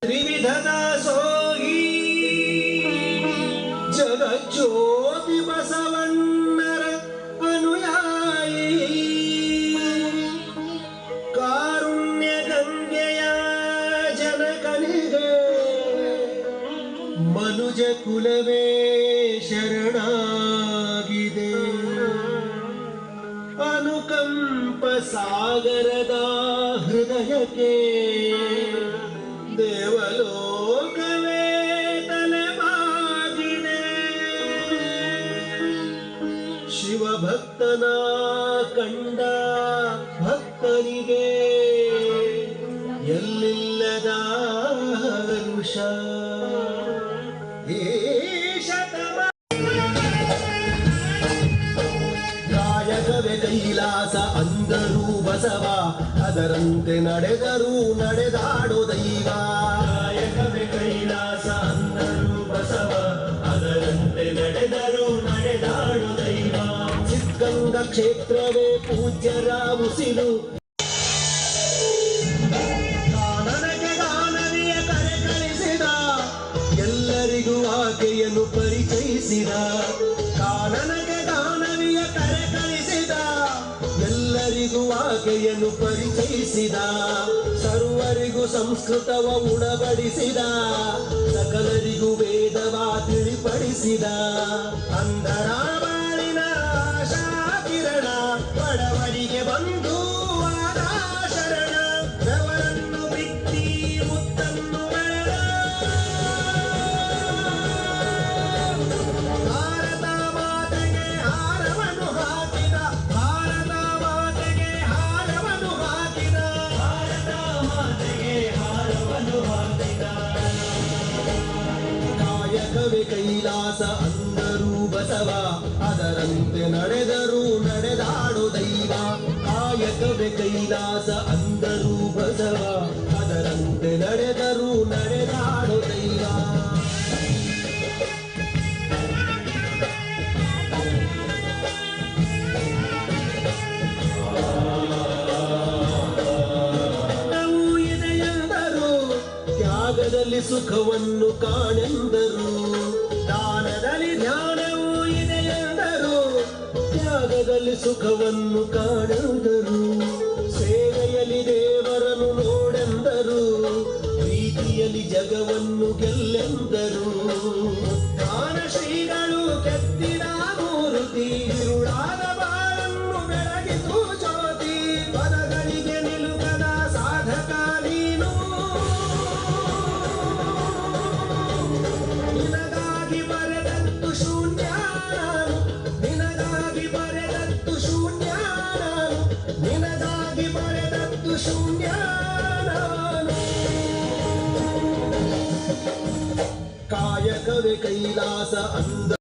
ತ್ರಿವಿಧದ ಸೋಗಿ ಜಗಜ್ಯೋತಿ ಬಸವಣ್ಣರ ಅನುಯಾಯಿ ಕಾರುಣ್ಯ ಗಂಗೆಯ ಜನಕನಿಗೆ ಮನುಜ ಕುಲವೇ ಶರಣಾಗಿದೆ. ಅನುಕಂಪ ಸಾಗರದ ಹೃದಯಕ್ಕೆ ದೇವಲೋಕವೇ ತಲೆಬಾಗಿದೆ. ಶಿವಭಕ್ತನ ಕಂಡ ಭಕ್ತನಿಗೆ ಎಲ್ಲಿಲ್ಲದ ಹರುಷ. ಕಾಯಕವೇ ಕೈಲಾಸ ಅಂದರೂ ಬಸವ, ಅದರಂತೆ ನಡೆದರೂ ನಡೆದಾಡೋ ದೈವ. ಕಾಯಕವೇ ಕೈಲಾಸ ಅಂದರೂ ಬಸವ, ಅದರಂತೆ ನಡೆದರೂ ನಡೆದಾಡೋ ದೈವ. ಸಿದ್ಧಗಂಗಾ ಕ್ಷೇತ್ರವೇ ಪೂಜ್ಯರ ಉಸಿರು, ಕಾನನಕ್ಕೆ ಗಾನವಿಯ ಕರೆ ಕಳಿಸಿದ, ಎಲ್ಲರಿಗೂ ಆಕೆಯನ್ನು ಪರಿಚಯಿಸಿದ. ಕಾನನಕ್ಕೆ ಗಾನವಿಯ ಕರೆ ಕಳಿಸಿದ, ಎಲ್ಲರಿಗೂ ಆಕೆಯನ್ನು ಪರಿಚಯಿಸಿದ. ಸರ್ವರಿಗೂ ಸಂಸ್ಕೃತವ ಉಣಬಡಿಸಿದ, ಸಕಲರಿಗೂ ವೇದವ ತಿಳಿಪಡಿಸಿದ. ಅಂಧರ ಬಾಳಿನ ಆಶಾ ಕಿರಣ, ಬಡವರಿಗೆ ಬಂಧು ಆದ ಶರಣ. ಬೆವರನ್ನು ಬಿತ್ತಿ ಮುತ್ತನ್ನು ಬೆಳೆದ, ಭಾರತ ಮಾತೆಗೆ ಹಾರವನ್ನು ಹಾಕಿದ. ಭಾರತ ಮಾತೆಗೆ ಹಾರವನ್ನು ಹಾಕಿದ. ಭಾರತ ಮಾತೆಗೆ ಹಾರವನ್ನು ಹಾಕಿದ. ಕಾಯಕವೇ ಕೈಲಾಸ ಅಂದರೂ ಬಸವ, ಅದರಂತೆ ನಡೆದರೂ ನಡೆದಾಡೋ ದೈವ. ಕಾಯಕವೇ ಕೈಲಾಸ ಅಂದರೂ ಬಸವ, ಅದರಂತೆ ನಡೆದರೂ ನಡೆದಾಡೋ ದೈವ. ಇದೆಯೆಂದರು ತ್ಯಾಗದಲ್ಲಿ ಸುಖವನ್ನು ಕಾಣೆಂದರು. ದಾನದಲ್ಲಿ ಧ್ಯಾನವೂ ಇದೆಯೆಂದರು, ತ್ಯಾಗದಲ್ಲಿ ಸುಖವನ್ನು ಕಾಣೆಂದರು. ಸೇವೆಯಲ್ಲಿ ದೇವರನ್ನು ನೋಡೆಂದರು, ಪ್ರೀತಿಯಲ್ಲಿ ಜಗವನ್ನು ಗೆಲ್ಲೆಂದರು. ಜ್ಞಾನ ಶ್ರೀಗಳು ಕೆತ್ತಿದ ಮೂರ್ತಿ, ಇರುಳಾದ ಬಾಳನ್ನು ಬೆಳಗಿತು ಜ್ಯೋತಿ. ಪದಗಳಿಗೆ ನಿಲುಕದ ಸಾಧಕ ನೀನು, ನಿನಗಾಗಿ ಬರೆದದ್ದು ಶೂನ್ಯ ನಾನು. ನಿನಗಾಗಿ ಬರೆದದ್ದು ಶೂನ್ಯ ನಾನು. ನಿನಗಾಗಿ ಬರೆದದ್ದು ಶೂನ್ಯ ನಾನು. ಕಾಯಕವೇ ಕೈಲಾಸ ಅಂದ